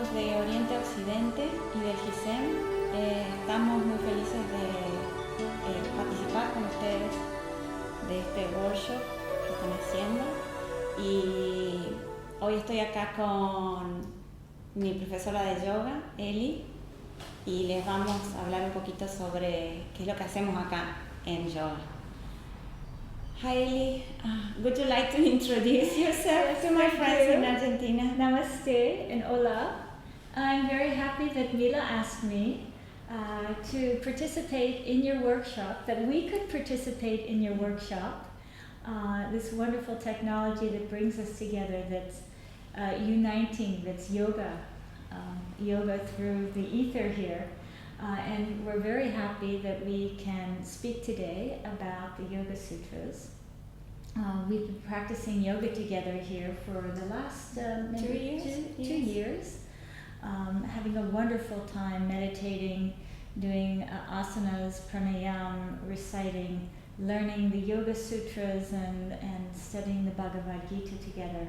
amigos de Oriente Occidente y del GISEM. Estamos muy felices de participar con ustedes de este workshop que están haciendo. Y hoy estoy acá con mi profesora de yoga, Ellie, y les vamos a hablar un poquito sobre qué es lo que hacemos acá en yoga. Hi Ellie, would you like to introduce yourself to my friends in Argentina? Namaste and hola. I'm very happy that Mila asked me to participate in your workshop, that we could participate in your workshop. This wonderful technology that brings us together, that's uniting, that's yoga, yoga through the ether here. And we're very happy that we can speak today about the Yoga Sutras. We've been practicing yoga together here for the last 2 years. 2 years, having a wonderful time meditating, doing asanas, pranayam, reciting, learning the Yoga Sutras and studying the Bhagavad Gita together.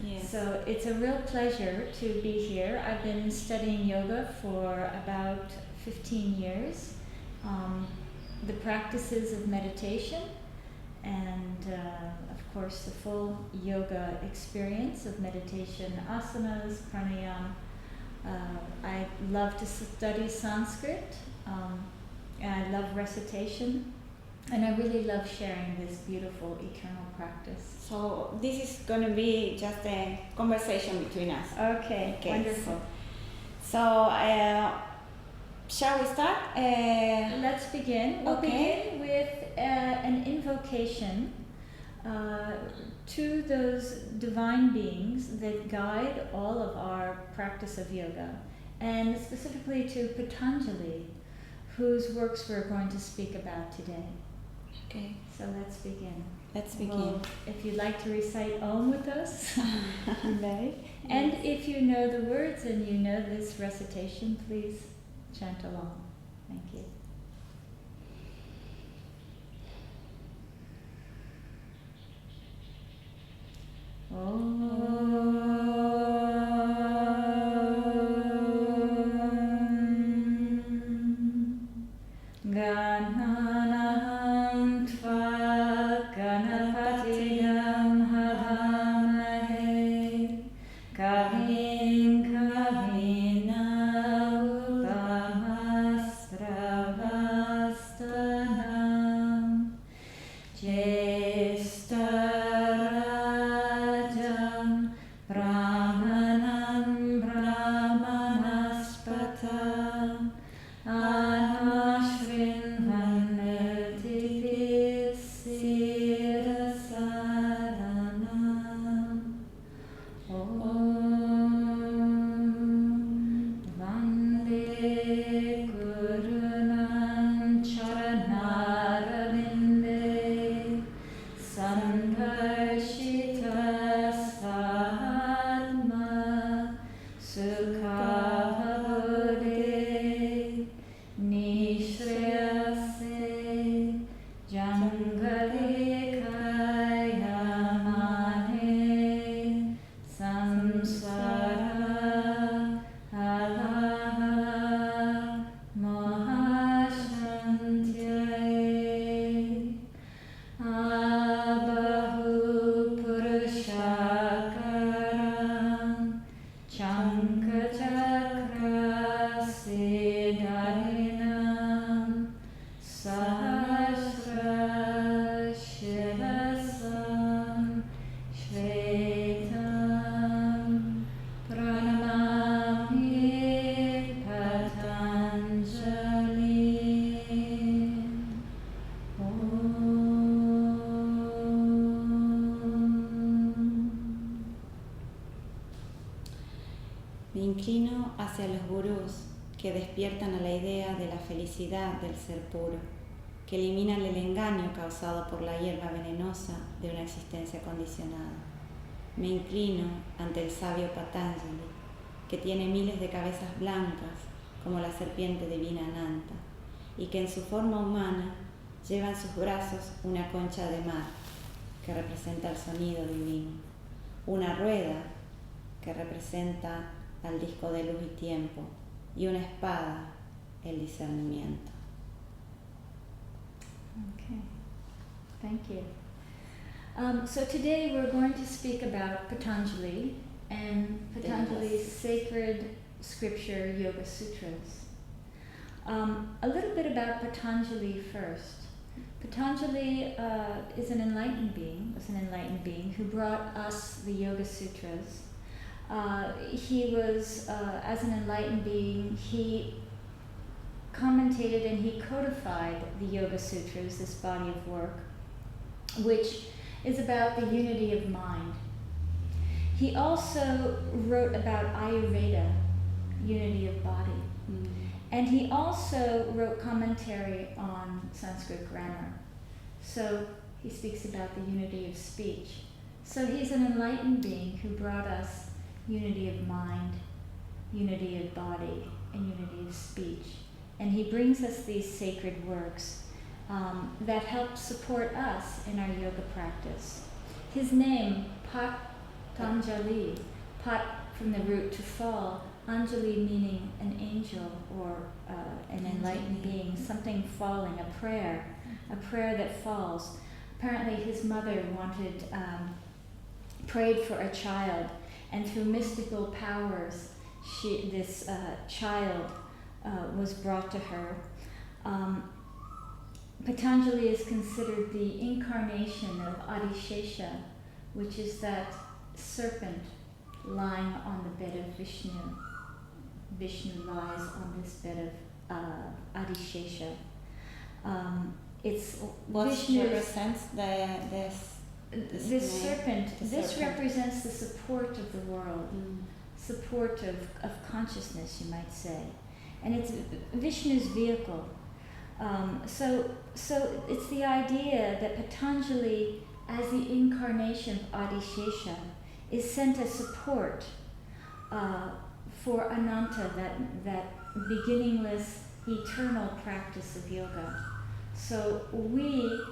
Yes. So it's a real pleasure to be here. I've been studying yoga for about 15 years. The practices of meditation and of course the full yoga experience of meditation, asanas, pranayam. I love to study Sanskrit, and I love recitation, and I really love sharing this beautiful eternal practice. So this is going to be just a conversation between us. Okay, wonderful. So shall we start? Let's begin. We'll begin with an invocation to those divine beings that guide all of our practice of yoga, and specifically to Patanjali, whose works we're going to speak about today. Okay. So let's begin. Let's begin. Well, if you'd like to recite Om with us, you may. Yes. And if you know the words and you know this recitation, please chant along. Thank you. Me inclino hacia los gurús que despiertan a la idea de la felicidad del ser puro, que eliminan el engaño causado por la hierba venenosa de una existencia condicionada. Me inclino ante el sabio Patanjali, que tiene miles de cabezas blancas como la serpiente divina Ananta, y que en su forma humana lleva en sus brazos una concha de mar que representa el sonido divino, una rueda que representa al disco de luz y tiempo, y una espada, el discernimiento. Okay, thank you. So today we're going to speak about Patanjali and Patanjali's sacred scripture, Yoga Sutras. A little bit about Patanjali first. Patanjali was an enlightened being who brought us the Yoga Sutras. He was, as an enlightened being, he commentated and he codified the Yoga Sutras, this body of work, which is about the unity of mind. He also wrote about Ayurveda, unity of body. And he also wrote commentary on Sanskrit grammar. So he speaks about the unity of speech. So he's an enlightened being who brought us unity of mind, unity of body, and unity of speech. And he brings us these sacred works that help support us in our yoga practice. His name, Patanjali, Pat from the root to fall, Anjali meaning an angel or an enlightened being, something falling, a prayer that falls. Apparently his mother prayed for a child, and through mystical powers, this child was brought to her. Patanjali is considered the incarnation of Adishesha, which is that serpent lying on the bed of Vishnu. Vishnu lies on this bed of Adishesha. What represents this serpent? This represents the support of the world, support of consciousness, you might say, and it's Vishnu's vehicle. So it's the idea that Patanjali, as the incarnation of Adishesha, is sent as support for Ananta, that beginningless, eternal practice of yoga. So we,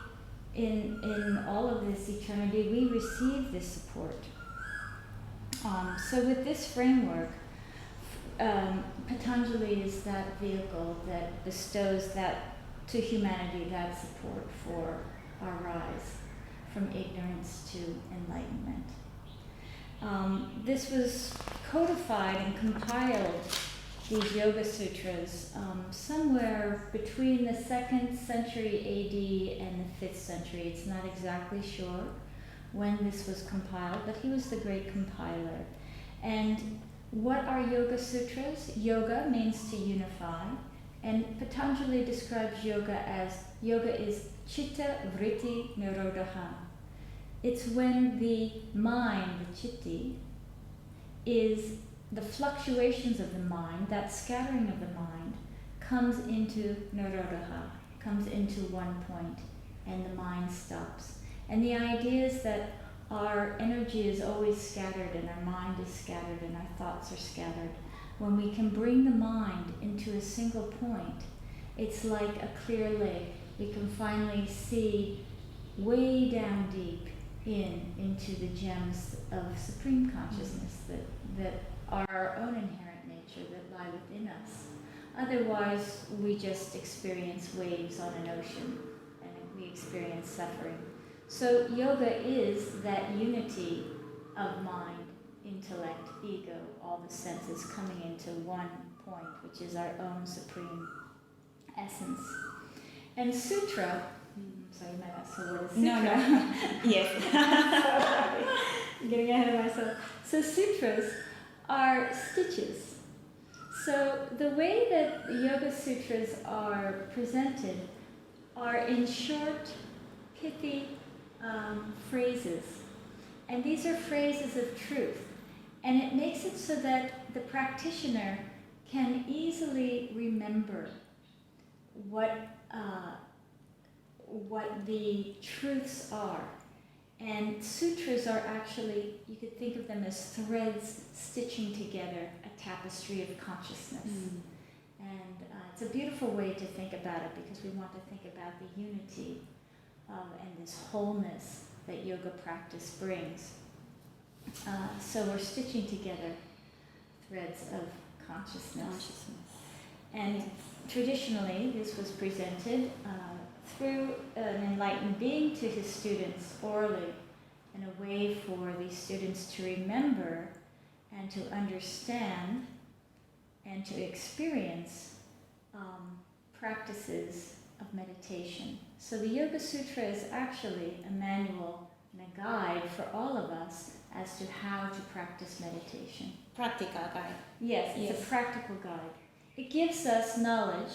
in all of this eternity, we receive this support. So with this framework, Patanjali is that vehicle that bestows that to humanity, that support for our rise from ignorance to enlightenment. This was codified and compiled, these Yoga Sutras, somewhere between the 2nd century AD and the 5th century. It's not exactly sure when this was compiled, but he was the great compiler. And what are Yoga Sutras? Yoga means to unify, and Patanjali describes yoga is chitta vritti nirodha. It's when the mind, the chitti, is the fluctuations of the mind, that scattering of the mind, comes into nirodha, comes into one point, and the mind stops. And the idea is that our energy is always scattered, and our mind is scattered, and our thoughts are scattered. When we can bring the mind into a single point, it's like a clear lake. We can finally see way down deep into the gems of supreme consciousness that are our own inherent nature, that lie within us. Otherwise, we just experience waves on an ocean, and we experience suffering. So yoga is that unity of mind, intellect, ego, all the senses coming into one point, which is our own supreme essence. And sutra, sorry, you might ask, so what is sutra? No. Yes. I'm getting ahead of myself. So sutras are stitches. So the way that the Yoga Sutras are presented are in short, pithy phrases. And these are phrases of truth. And it makes it so that the practitioner can easily remember what the truths are. And sutras are actually, you could think of them as threads stitching together a tapestry of consciousness. And it's a beautiful way to think about it, because we want to think about the unity and this wholeness that yoga practice brings. So we're stitching together threads of consciousness. And traditionally, this was presented through an enlightened being to his students orally, in a way for these students to remember and to understand and to experience practices of meditation. So the Yoga Sutra is actually a manual and a guide for all of us as to how to practice meditation. Practical guide. Yes, it's a practical guide. It gives us knowledge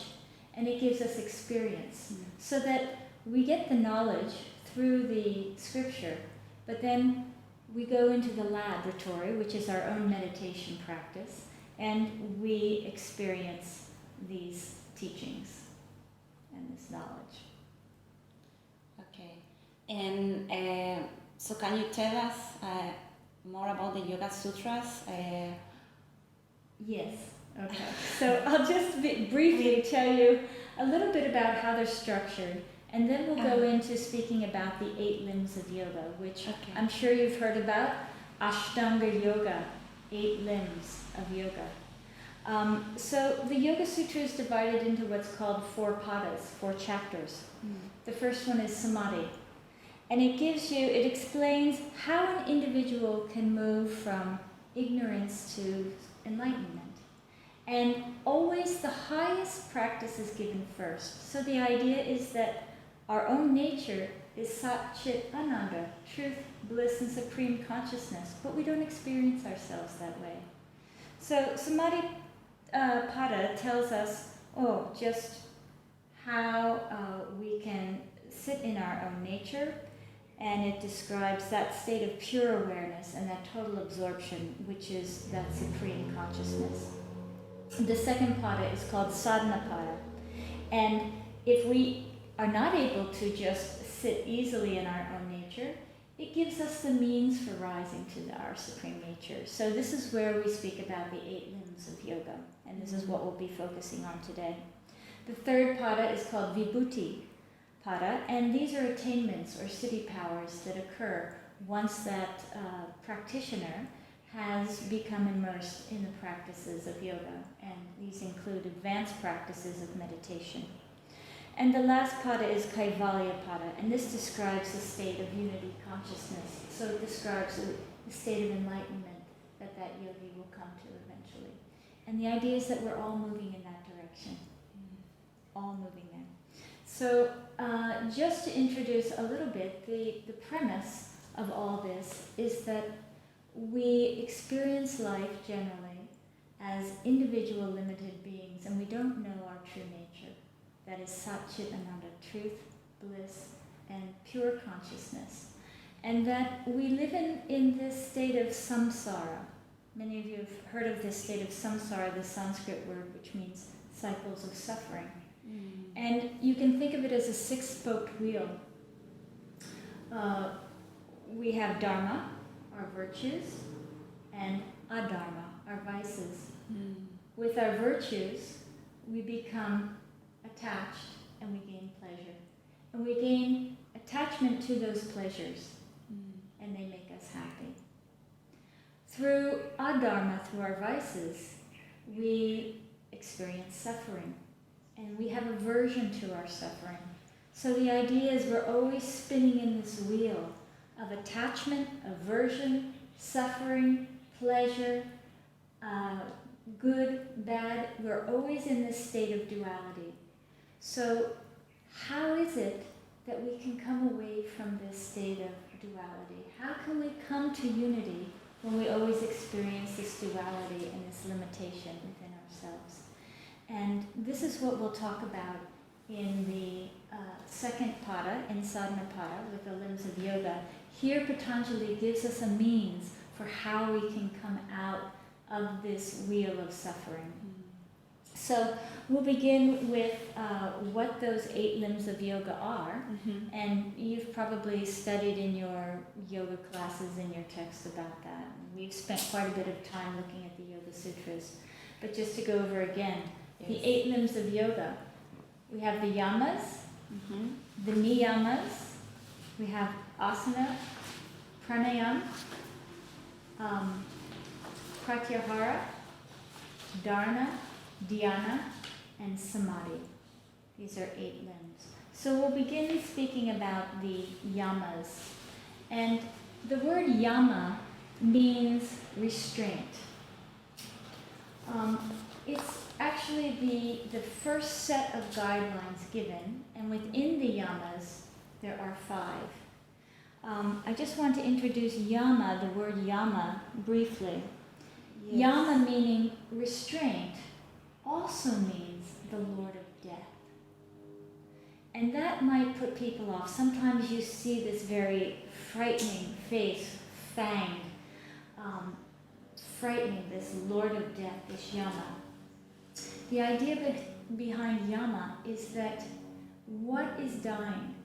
and it gives us experience, so that we get the knowledge through the scripture, but then we go into the laboratory, which is our own meditation practice, and we experience these teachings and this knowledge. Okay. And so can you tell us more about the Yoga Sutras? Yes. Okay. So I'll just briefly tell you a little bit about how they're structured, and then we'll go into speaking about the 8 limbs of yoga, which I'm sure you've heard about. Ashtanga Yoga, 8 limbs of yoga. So the Yoga Sutra is divided into what's called 4 padas, 4 chapters. The first one is Samadhi. And it explains how an individual can move from ignorance to enlightenment. And always the highest practice is given first. So the idea is that our own nature is Satchit Ananda, truth, bliss, and supreme consciousness, but we don't experience ourselves that way. So Samadhi Pada tells us, just how we can sit in our own nature, and it describes that state of pure awareness and that total absorption, which is that supreme consciousness. The second pada is called Sadhana Pada, and if we are not able to just sit easily in our own nature, it gives us the means for rising to our supreme nature. So this is where we speak about the 8 limbs of yoga, and this is what we'll be focusing on today. The third pada is called Vibhuti Pada, and these are attainments or siddhi powers that occur once that practitioner has become immersed in the practices of yoga, and these include advanced practices of meditation. And the last pada is Kaivalya Pada, and this describes the state of unity consciousness. So it describes the state of enlightenment that yogi will come to eventually. And the idea is that we're all moving in that direction. All moving there. So just to introduce a little bit, the premise of all this is that we experience life generally as individual limited beings, and we don't know our true nature. That is Satchit Ananda, truth, bliss, and pure consciousness. And that we live in this state of samsara. Many of you have heard of this state of samsara, the Sanskrit word which means cycles of suffering. And you can think of it as a 6-spoked wheel. We have dharma, our virtues, and adharma, our vices. With our virtues, we become attached and we gain pleasure. And we gain attachment to those pleasures, and they make us happy. Through adharma, through our vices, we experience suffering, and we have aversion to our suffering. So the idea is we're always spinning in this wheel of attachment, aversion, suffering, pleasure, good, bad. We're always in this state of duality. So how is it that we can come away from this state of duality? How can we come to unity when we always experience this duality and this limitation within ourselves? And this is what we'll talk about in the second pada, in Sadhana Pada, with the limbs of yoga. Here Patanjali gives us a means for how we can come out of this wheel of suffering. So we'll begin with what those 8 limbs of yoga are, and you've probably studied in your yoga classes in your texts about that. We've spent quite a bit of time looking at the Yoga Sutras, but just to go over again, the 8 limbs of yoga. We have the yamas, the niyamas, we have asana, pranayam, pratyahara, Dharna, Dhyana, and Samadhi. These are 8 limbs. So we'll begin speaking about the yamas. And the word yama means restraint. It's actually the first set of guidelines given, and within the yamas there are 5. I just want to introduce yama, the word yama, briefly. Yes. Yama, meaning restraint, also means the Lord of Death. And that might put people off. Sometimes you see this very frightening face, fanged, frightening, this Lord of Death, this Yama. The idea behind Yama is that what is dying?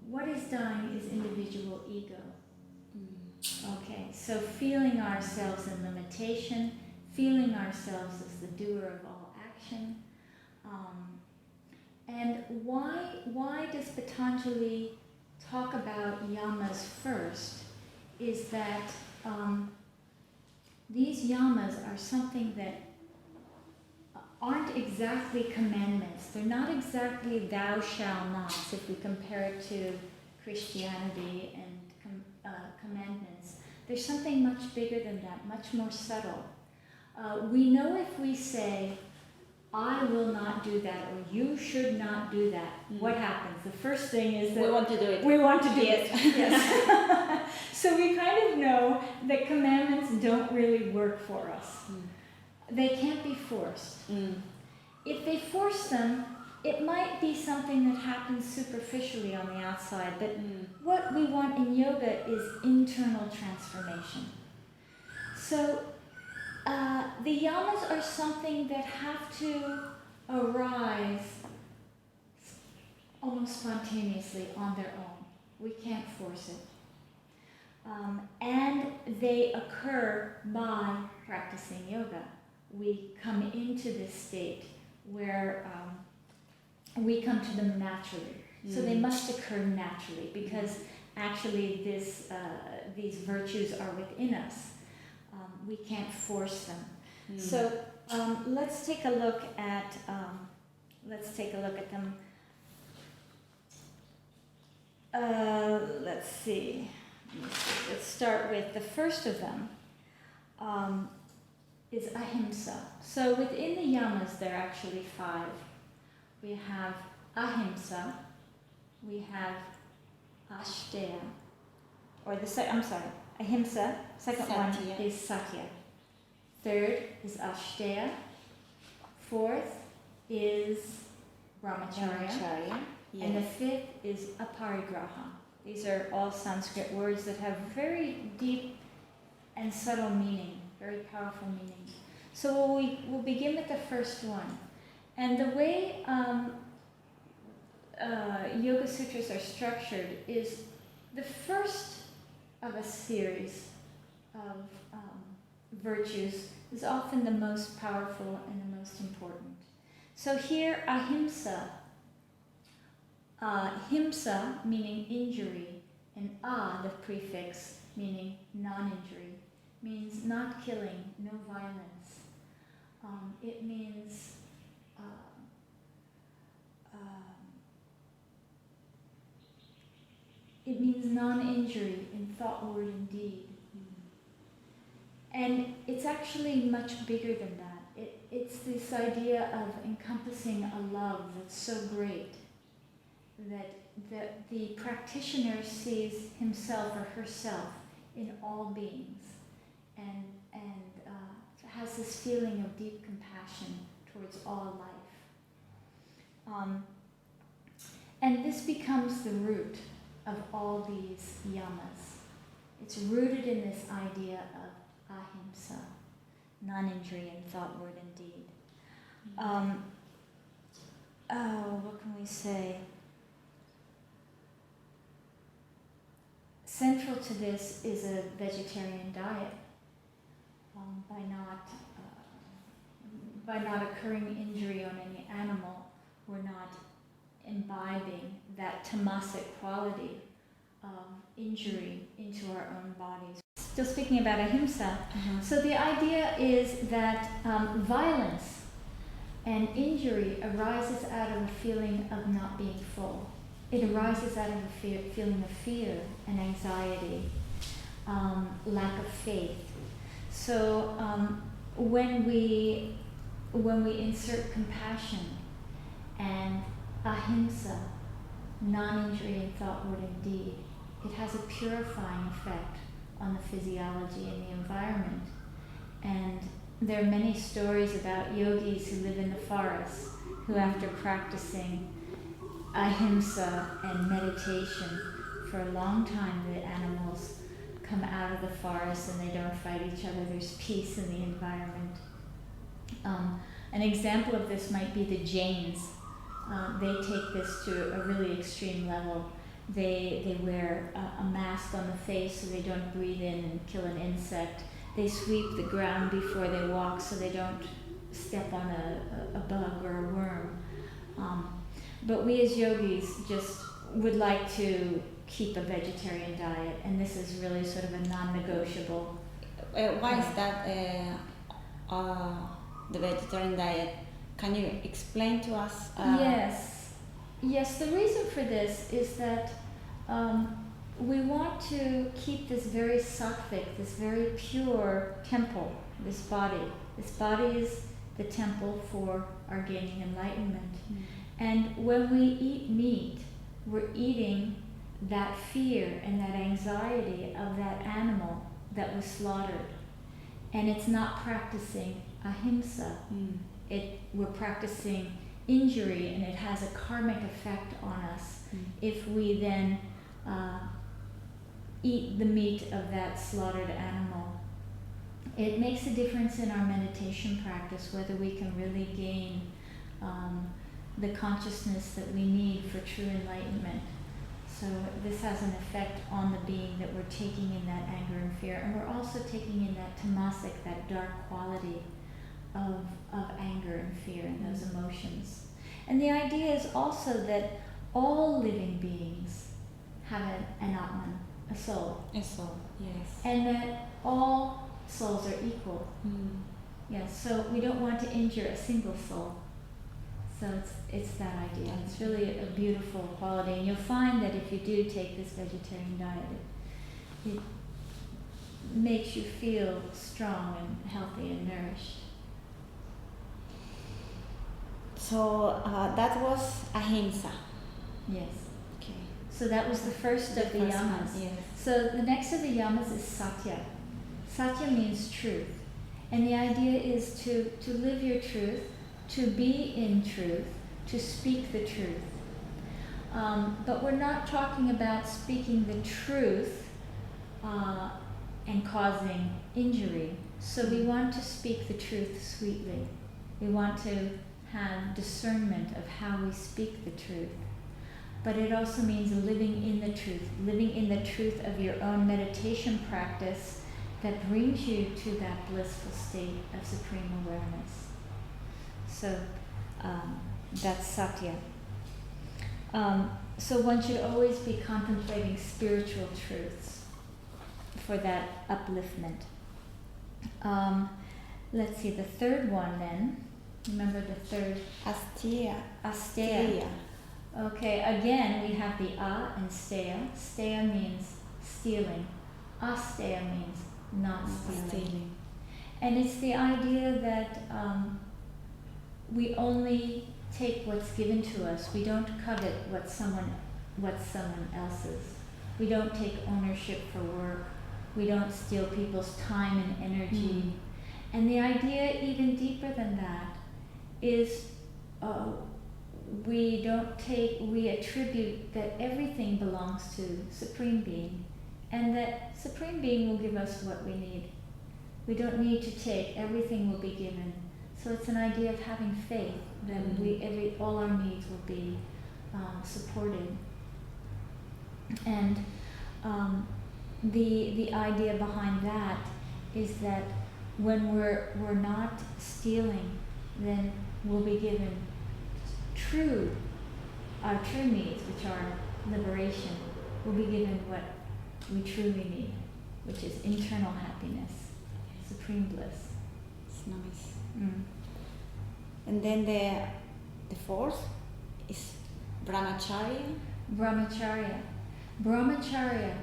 What is dying is individual ego. Okay, so feeling ourselves in limitation, feeling ourselves as the doer of all action. And why does Patanjali talk about yamas first? Is that these yamas are something that aren't exactly commandments. They're not exactly thou shalt nots if we compare it to Christianity and commandments. There's something much bigger than that, much more subtle. We know if we say, I will not do that, or you should not do that, what happens? The first thing is that we want to do it. We want to do it. Yes. So we kind of know that commandments don't really work for us. They can't be forced. If they force them, it might be something that happens superficially on the outside, but what we want in yoga is internal transformation. So the yamas are something that have to arise almost spontaneously on their own. We can't force it. And they occur by practicing yoga. We come into this state where we come to them naturally. So they must occur naturally because actually these virtues are within us. We can't force them. So let's take a look at them. Let's see. Let's start with the first of them. Is Ahimsa. So within the yamas there are actually 5. We have Ahimsa. We have Ashteya. Ahimsa. Second one is Satya. Third is Ashteya. Fourth is Brahmacharya. Yes. And the 5th is Aparigraha. These are all Sanskrit words that have very deep and subtle meaning, very powerful meaning. So we'll begin with the first one. And the way Yoga Sutras are structured is the first of a series of virtues is often the most powerful and the most important. So here, Ahimsa, himsa meaning injury, and the prefix meaning non-injury, means not killing, no violence. It means non-injury in thought, word, and deed. And it's actually much bigger than that. It's this idea of encompassing a love that's so great that the practitioner sees himself or herself in all beings and has this feeling of deep compassion towards all life. And this becomes the root of all these yamas. It's rooted in this idea of ahimsa, non-injury in thought, word, and deed. What can we say? Central to this is a vegetarian diet. By not occurring injury on any animal, we're not imbibing that tamasic quality of injury into our own bodies. still speaking about ahimsa. So the idea is that violence and injury arises out of a feeling of not being full. It arises out of a feeling of fear and anxiety, lack of faith. So when we insert compassion and ahimsa, non-injury in thought, word, and deed, it has a purifying effect on the physiology and the environment. And there are many stories about yogis who live in the forest who, after practicing ahimsa and meditation for a long time, the animals come out of the forest and they don't fight each other. There's peace in the environment. An example of this might be the Jains. They take this to a really extreme level. They wear a mask on the face so they don't breathe in and kill an insect. They sweep the ground before they walk so they don't step on a bug or a worm. But we as yogis just would like to keep a vegetarian diet, and this is really sort of a non-negotiable. Why is that the vegetarian diet? Can you explain to us? Yes, the reason for this is that we want to keep this very sattvic, this very pure temple, this body. This body is the temple for our gaining enlightenment. And when we eat meat, we're eating that fear and that anxiety of that animal that was slaughtered. And it's not practicing ahimsa. We're practicing injury, and it has a karmic effect on us if we then eat the meat of that slaughtered animal. It makes a difference in our meditation practice, whether we can really gain the consciousness that we need for true enlightenment. So this has an effect on the being that we're taking in that anger and fear, and we're also taking in that tamasic, that dark quality of anger and fear and those emotions. And the idea is also that all living beings have an atman, a soul. A soul, yes. And that all souls are equal. Yes, so we don't want to injure a single soul. So it's that idea. It's really a beautiful quality. And you'll find that if you do take this vegetarian diet, it makes you feel strong and healthy and nourished. So that was ahimsa. Yes. Okay. So that was the first of the yamas. Yes. So the next of the yamas is satya. Satya means truth. And the idea is to live your truth, to be in truth, to speak the truth. But we're not talking about speaking the truth and causing injury. So we want to speak the truth sweetly. We want to have discernment of how we speak the truth. But it also means living in the truth of your own meditation practice that brings you to that blissful state of supreme awareness. So that's satya. So one should always be contemplating spiritual truths for that upliftment. Let's see, the third one then. Remember the third? Asteya. Okay, again we have the a and steya. Steya means stealing. Asteya means not stealing. And it's the idea that we only take what's given to us. We don't covet what's someone else's. We don't take ownership for work. We don't steal people's time and energy. And the idea, even deeper than that, is we attribute that everything belongs to Supreme Being, and that Supreme Being will give us what we need. We don't need to take, everything will be given. So it's an idea of having faith that all our needs will be supported. And the idea behind that is that when we're not stealing, then we'll be given our true needs, which are liberation. We'll be given what we truly need. which is internal happiness, supreme bliss. It's nice. Mm. And then the fourth is brahmacharya. Brahmacharya. Brahmacharya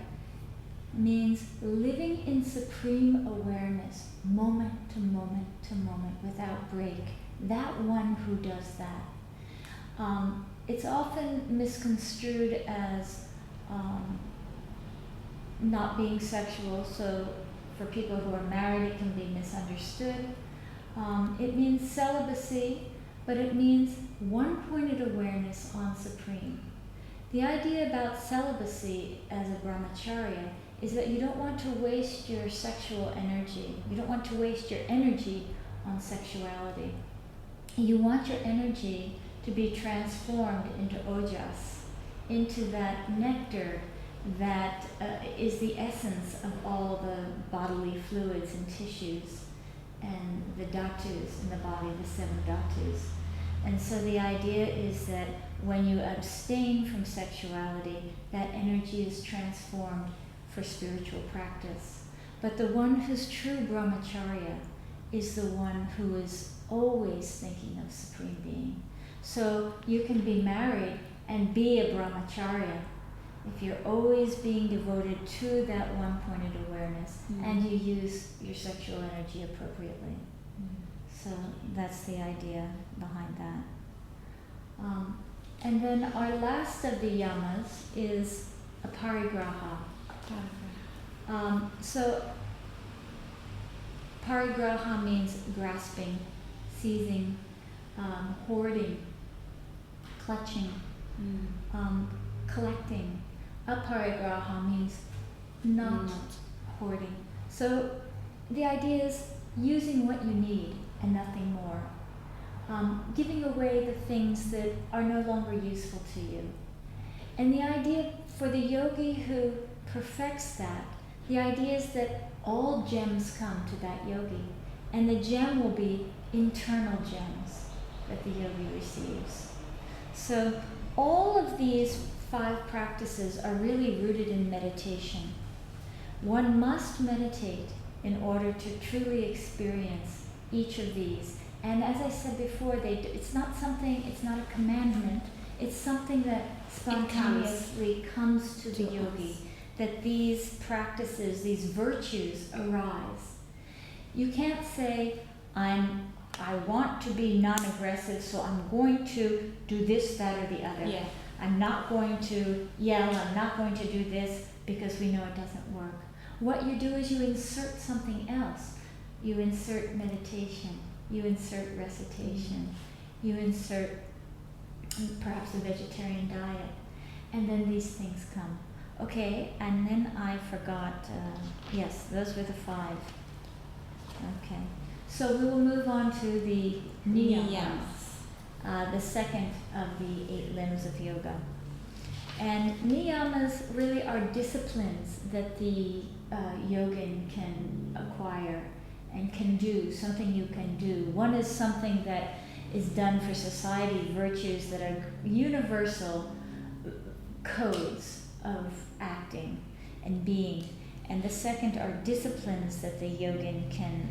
means living in supreme awareness, moment to moment to moment, without break. That one who does that. It's often misconstrued as not being sexual, so for people who are married it can be misunderstood. It means celibacy, but it means one-pointed awareness on supreme. The idea about celibacy as a brahmacharya is that you don't want to waste your sexual energy. You don't want to waste your energy on sexuality. You want your energy to be transformed into ojas, into that nectar that is the essence of all the bodily fluids and tissues and the dhatus in the body, the 7 dhatus. And so the idea is that when you abstain from sexuality, that energy is transformed for spiritual practice. But the one who's true brahmacharya is the one who is always thinking of Supreme Being. So you can be married and be a brahmacharya if you're always being devoted to that one-pointed awareness and you use your sexual energy appropriately. So that's the idea behind that. And then our last of the yamas is aparigraha. So parigraha means grasping, seizing, hoarding, clutching, collecting. Aparigraha means not hoarding. So the idea is using what you need and nothing more. Giving away the things that are no longer useful to you. And the idea for the yogi who perfects that, the idea is that all gems come to that yogi, and the gem will be internal gems that the yogi receives. So all of these 5 practices are really rooted in meditation. One must meditate in order to truly experience each of these. And as I said before, it's not a commandment, it's something that spontaneously comes to the yogi, that these practices, these virtues arise. You can't say, I want to be non-aggressive, so I'm going to do this, that, or the other. Yeah. I'm not going to yell, I'm not going to do this, because we know it doesn't work. What you do is you insert something else. You insert meditation, you insert recitation, you insert perhaps a vegetarian diet, and then these things come. Okay, and then I forgot, yes, those were the 5. Okay, so we will move on to the niyamas, the second of the 8 limbs of yoga. And niyamas really are disciplines that the yogin can acquire and can do, something you can do. One is something that is done for society, virtues that are universal codes of acting and being. And the second are disciplines that the yogin can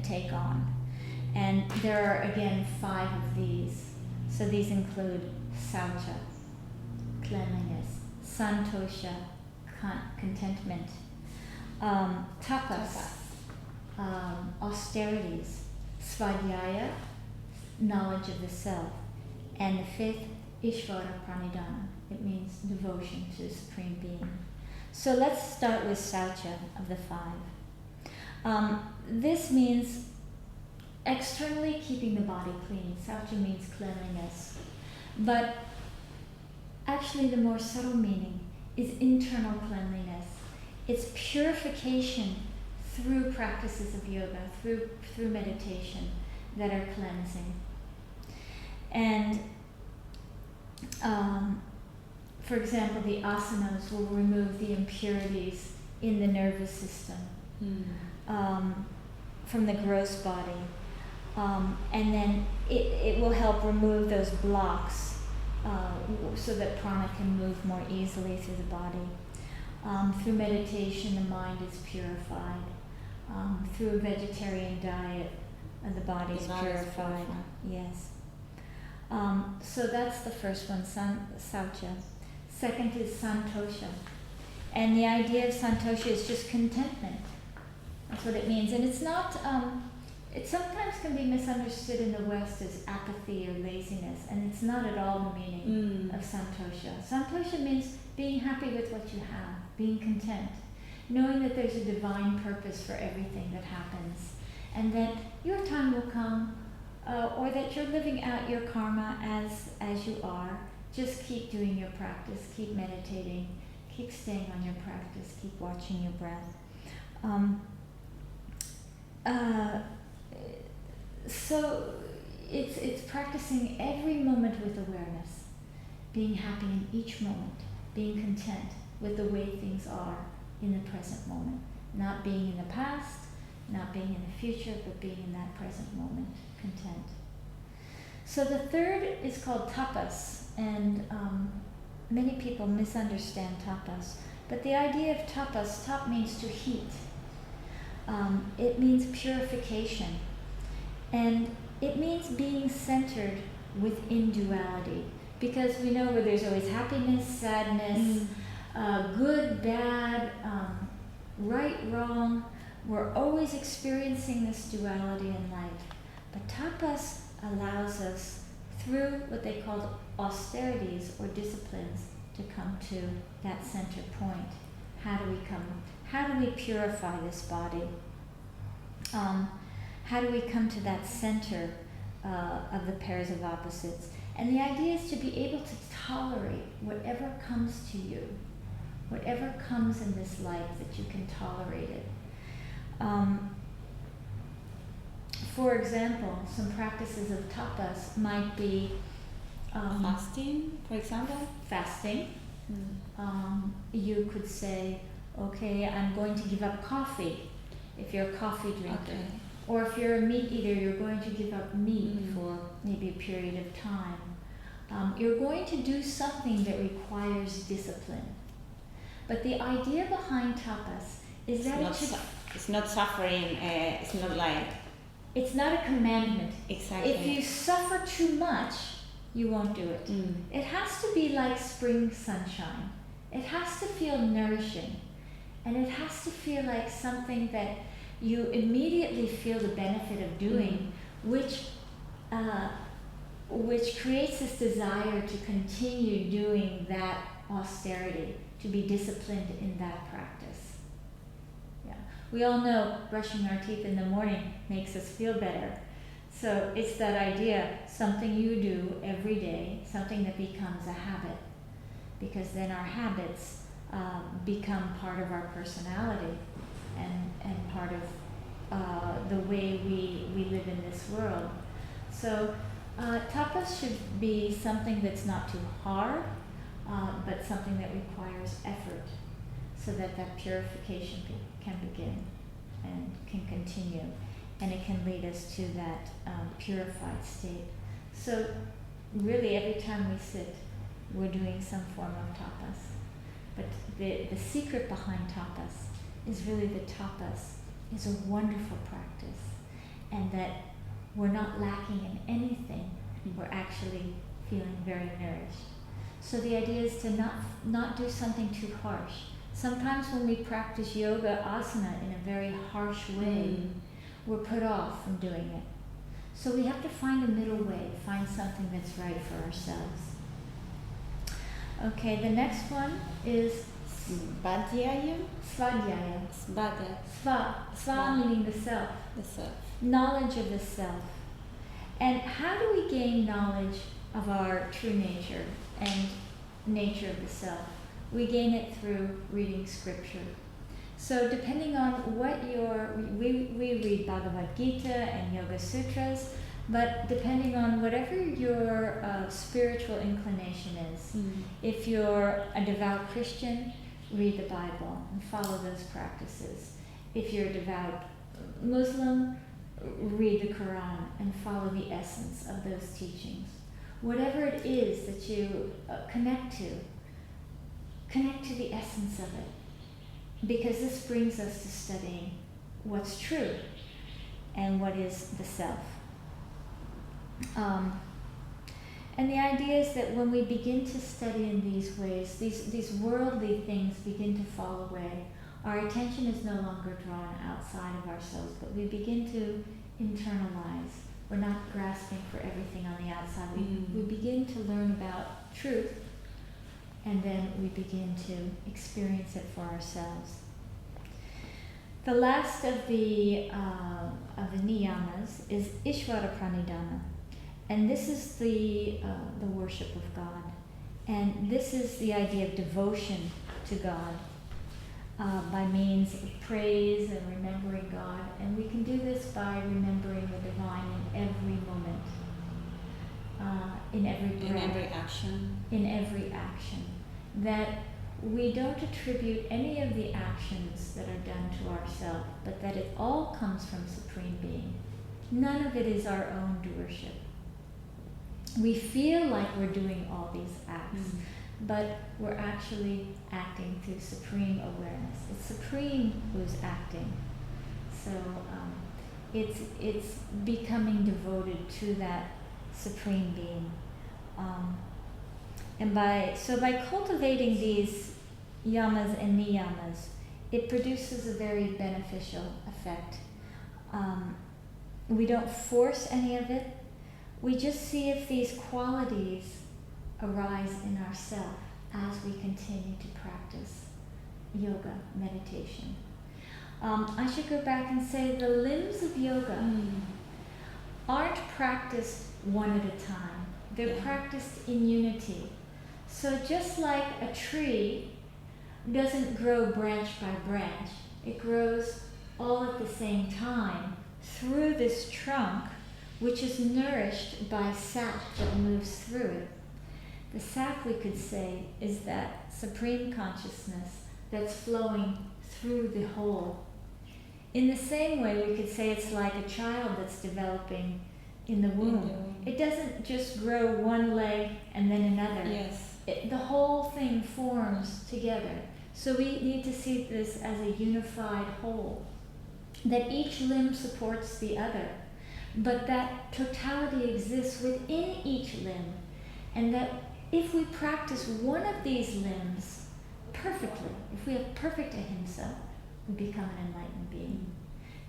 take on. And there are, again, 5 of these. So these include saucha, cleanliness, santosha, contentment, tapas, austerities, svadhyaya, knowledge of the self, and the 5th, ishvara pranidhana. It means devotion to the Supreme Being. So let's start with saucha of the 5. This means externally keeping the body clean. Saucha means cleanliness. But actually the more subtle meaning is internal cleanliness. It's purification through practices of yoga, through meditation that are cleansing. And for example, the asanas will remove the impurities in the nervous system from the gross body. And then it will help remove those blocks so that prana can move more easily through the body. Through meditation, the mind is purified. Through a vegetarian diet, the body is purified. Yes. So that's the first one, Saucha. Second is Santosha. And the idea of Santosha is just contentment. That's what it means. And it's not, it sometimes can be misunderstood in the West as apathy or laziness, and it's not at all the meaning of Santosha. Santosha means being happy with what you have, being content, knowing that there's a divine purpose for everything that happens, and that your time will come, or that you're living out your karma as you are. Just keep doing your practice, keep meditating, keep staying on your practice, keep watching your breath. So it's practicing every moment with awareness, being happy in each moment, being content with the way things are in the present moment, not being in the past, not being in the future, but being in that present moment, content. So the third is called tapas, and many people misunderstand tapas, but the idea of tapas, tap means to heat. It means purification, and it means being centered within duality, because we know where there's always happiness, sadness, good, bad, right, wrong. We're always experiencing this duality in life. But tapas allows us, through what they call austerities or disciplines, to come to that center point. How do we purify this body? How do we come to that center of the pairs of opposites? And the idea is to be able to tolerate whatever comes to you, whatever comes in this life, that you can tolerate it. For example, some practices of tapas might be fasting, for example. Fasting. You could say, okay, I'm going to give up coffee, if you're a coffee drinker. Okay. Or if you're a meat eater, you're going to give up meat for maybe a period of time. You're going to do something that requires discipline. But the idea behind tapas is that it's not suffering, it's not like... It's not a commandment. Exactly. If you suffer too much, you won't do it. It has to be like spring sunshine. It has to feel nourishing. And it has to feel like something that you immediately feel the benefit of doing, which creates this desire to continue doing that austerity, to be disciplined in that practice. Yeah. We all know brushing our teeth in the morning makes us feel better. So it's that idea, something you do every day, something that becomes a habit, because then our habits become part of our personality and part of the way we live in this world. So tapas should be something that's not too hard, but something that requires effort, so that purification can begin and can continue, and it can lead us to that purified state. So really every time we sit, we're doing some form of tapas. But the secret behind tapas is really the tapas is a wonderful practice, and that we're not lacking in anything. We're actually feeling very nourished. So the idea is to not do something too harsh. Sometimes when we practice yoga asana in a very harsh way, we're put off from doing it. So we have to find a middle way, find something that's right for ourselves. Okay, the next one is Svadhyaya. Svadhyaya. Svadhyaya. Sva meaning the self. The self. Knowledge of the self. And how do we gain knowledge of our true nature and nature of the self? We gain it through reading scripture. So depending on what we read Bhagavad Gita and Yoga Sutras, but depending on whatever your spiritual inclination is. If you're a devout Christian, read the Bible and follow those practices. If you're a devout Muslim, read the Quran and follow the essence of those teachings. Whatever it is that you connect to the essence of it, because this brings us to studying what's true and what is the self. And the idea is that when we begin to study in these ways, these worldly things begin to fall away. Our attention is no longer drawn outside of ourselves, but we begin to internalize. We're not grasping for everything on the outside. We begin to learn about truth, and then we begin to experience it for ourselves. The last of the niyamas is Ishvara Pranidhana, and this is the worship of God, and this is the idea of devotion to God by means of praise and remembering God, and we can do this by remembering the divine in every moment, in every breath, in every action. That we don't attribute any of the actions that are done to ourselves, but that it all comes from Supreme Being. None of it is our own doership. We feel like we're doing all these acts, but we're actually acting through supreme awareness. It's Supreme who's acting. So it's becoming devoted to that Supreme Being. And by cultivating these yamas and niyamas, it produces a very beneficial effect. We don't force any of it. We just see if these qualities arise in ourselves as we continue to practice yoga, meditation. I should go back and say the limbs of yoga aren't practiced one at a time. They're practiced in unity. So just like a tree doesn't grow branch by branch, it grows all at the same time through this trunk, which is nourished by sap that moves through it. The sap, we could say, is that supreme consciousness that's flowing through the whole. In the same way, we could say it's like a child that's developing in the womb. It doesn't just grow one leg and then another. Yes. The whole thing forms together. So we need to see this as a unified whole, that each limb supports the other, but that totality exists within each limb, and that if we practice one of these limbs perfectly, if we have perfect ahimsa, we become an enlightened being.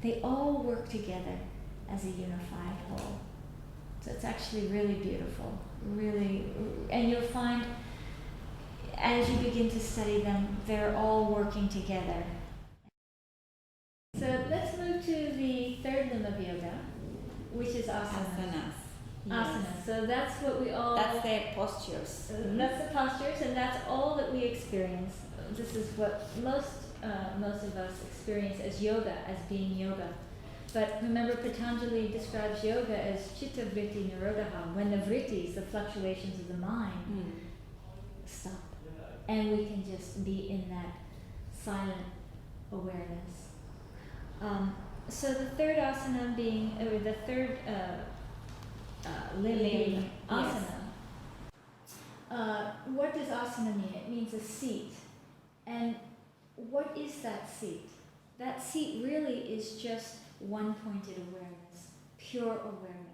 They all work together as a unified whole. So it's actually really beautiful, really, and you'll find as you begin to study them, they're all working together. So let's move to the third limb of yoga, which is asana. Asana. So that's what we all... That's the postures. That's the postures, and that's all that we experience. This is what most of us experience as yoga, as being yoga. But remember, Patanjali describes yoga as chitta vritti nirodha, when the vrittis, the fluctuations of the mind, stop. And we can just be in that silent awareness. So the third asana being, or the third limb being asana. What does asana mean? It means a seat. And what is that seat? That seat really is just one-pointed awareness, pure awareness.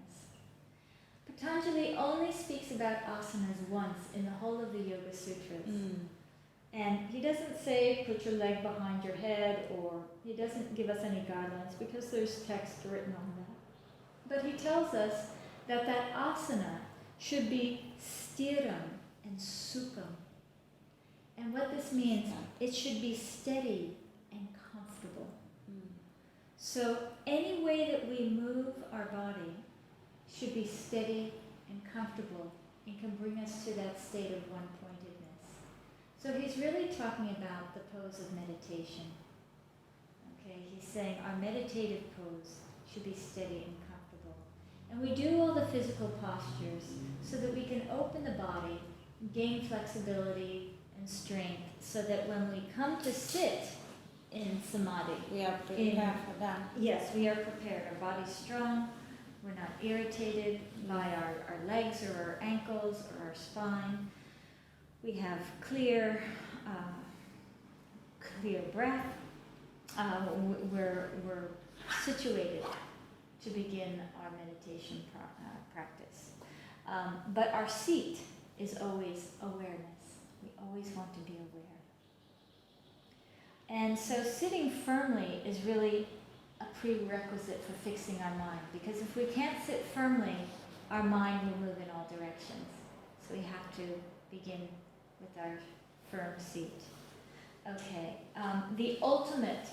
Patanjali only speaks about asanas once in the whole of the Yoga Sutras. And he doesn't say put your leg behind your head, or he doesn't give us any guidelines because there's text written on that. But he tells us that that asana should be stiram and sukham. And what this means, it should be steady and comfortable. So any way that we move our body should be steady and comfortable and can bring us to that state of one-pointedness. So he's really talking about the pose of meditation. Okay, he's saying our meditative pose should be steady and comfortable. And we do all the physical postures so that we can open the body, gain flexibility and strength, so that when we come to sit in Samadhi, we are prepared for that. Yes, we are prepared. Our body's strong. We're not irritated by our legs or our ankles or our spine. We have clear clear breath, we're situated to begin our meditation practice. But our seat is always awareness. We always want to be aware. And so sitting firmly is really a prerequisite for fixing our mind, because if we can't sit firmly, our mind will move in all directions. So we have to begin with our firm seat. Okay, the ultimate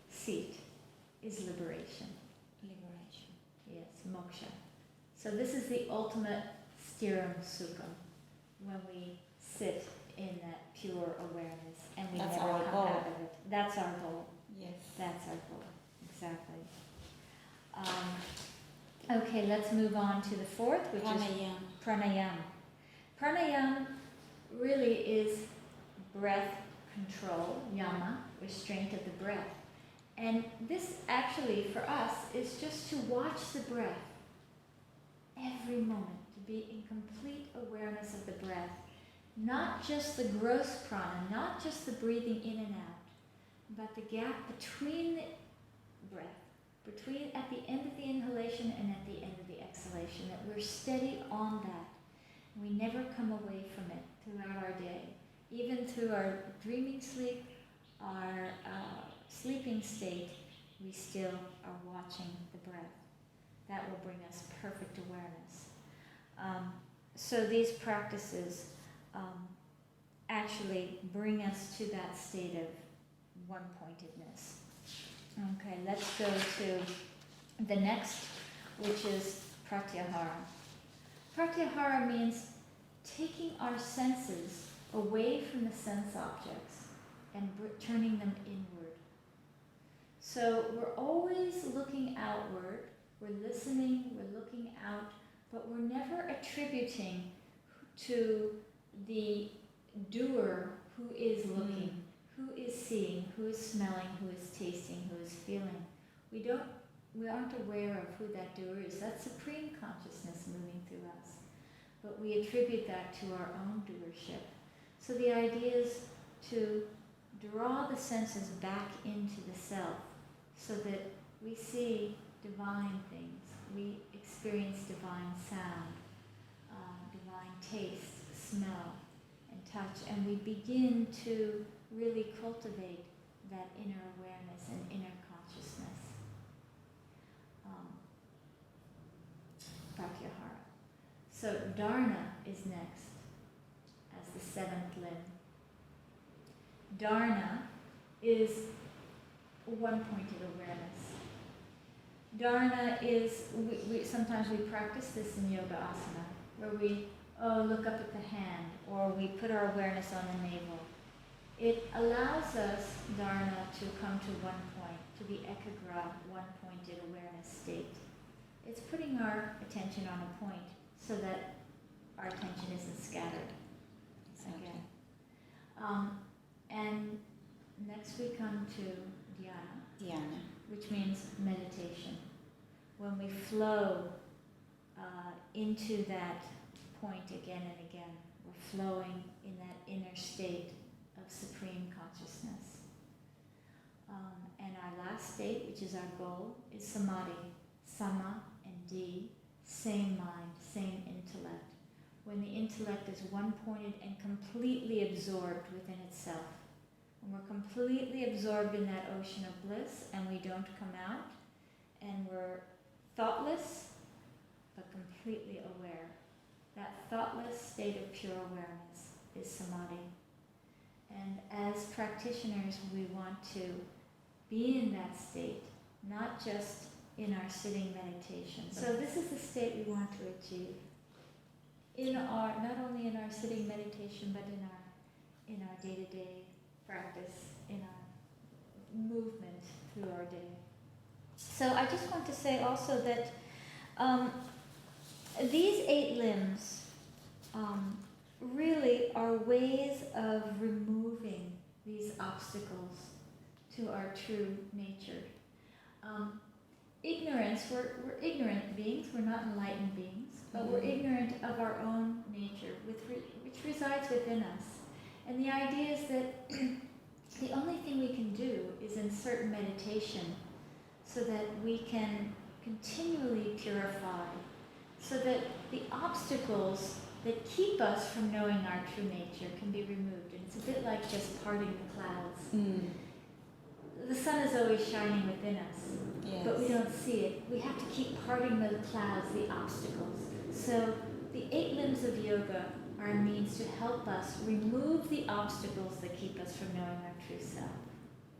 seat is liberation. Liberation. Yes, moksha. So this is the ultimate stiram sukham, when we sit in that pure awareness and we That's never our come goal. out of it. That's our goal. Yes. That's our goal. Exactly. Okay, let's move on to the fourth, which Pranayama. is pranayama. Pranayama really is breath control, yama, restraint of the breath. And this actually, for us, is just to watch the breath every moment, to be in complete awareness of the breath. Not just the gross prana, not just the breathing in and out, but the gap between the breath, between at the end of the inhalation and at the end of the exhalation, that we're steady on that. We never come away from it throughout our day. Even through our dreaming sleep, our sleeping state, we still are watching the breath. That will bring us perfect awareness. So these practices actually bring us to that state of one-pointedness. Okay, let's go to the next, which is pratyahara. Pratyahara means taking our senses away from the sense objects and turning them inward. So we're always looking outward, we're listening, we're looking out, but we're never attributing to the doer who is looking, who is seeing, who is smelling, who is tasting, who is feeling. We aren't aware of who that doer is. That's supreme consciousness moving through us. But we attribute that to our own doership. So the idea is to draw the senses back into the self so that we see divine things. We experience divine sound, divine taste, smell, and touch. And we begin to really cultivate that inner awareness and inner consciousness. Pratyahara. So Dharna is next as the seventh limb. Dharna is one-pointed awareness. Dharna is, sometimes we practice this in Yoga Asana, where we look up at the hand, or we put our awareness on the navel. It allows us, Dharna, to come to one point, to be ekagra, one-pointed awareness state. It's putting our attention on a point so that our attention isn't scattered. Exactly. Again. And next we come to dhyana, Dhyana. which means meditation. When we flow into that point again and again, we're flowing in that inner state of supreme consciousness. And our last state, which is our goal, is samadhi. Sama and di, same mind, same intellect. When the intellect is one-pointed and completely absorbed within itself. When we're completely absorbed in that ocean of bliss and we don't come out, and we're thoughtless but completely aware. That thoughtless state of pure awareness is samadhi. And as practitioners, we want to be in that state, not just in our sitting meditation. So this is the state we want to achieve. Not only in our sitting meditation, but in our day-to-day practice, in our movement through our day. So I just want to say also that these 8 limbs really are ways of removing these obstacles to our true nature. Ignorance, we're ignorant beings, we're not enlightened beings, but we're ignorant of our own nature, which resides within us. And the idea is that the only thing we can do is insert meditation so that we can continually purify, so that the obstacles that keep us from knowing our true nature can be removed. And it's a bit like just parting the clouds. The sun is always shining within us, but we don't see it. We have to keep parting the clouds, the obstacles. So the 8 limbs of yoga are a means to help us remove the obstacles that keep us from knowing our true self.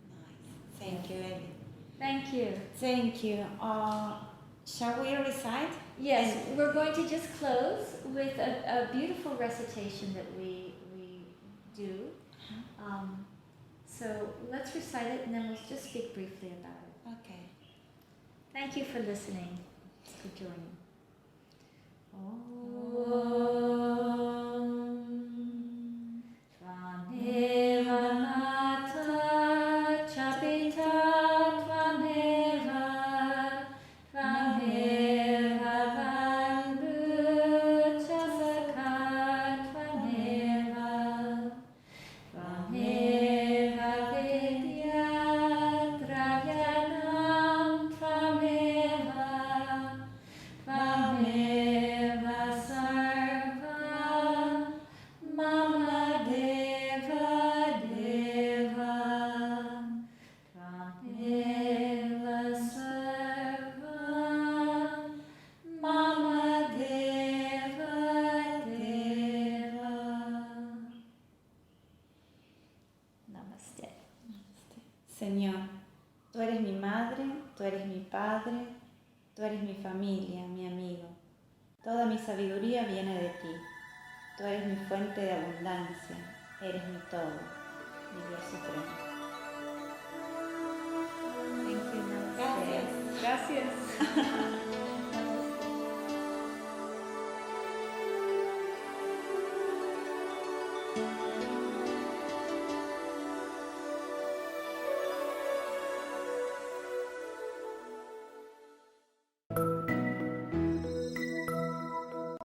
Nice. Thank you, Ellie. Thank you. Thank you. Shall we recite? Yes, we're going to just close with a beautiful recitation that we do. So let's recite it and then we'll just speak briefly about it. Okay. Thank you for listening, for joining. Señor, tú eres mi madre, tú eres mi padre, tú eres mi familia, mi amigo. Toda mi sabiduría viene de ti. Tú eres mi fuente de abundancia, eres mi todo, mi Dios supremo. Thank you. Gracias. Gracias.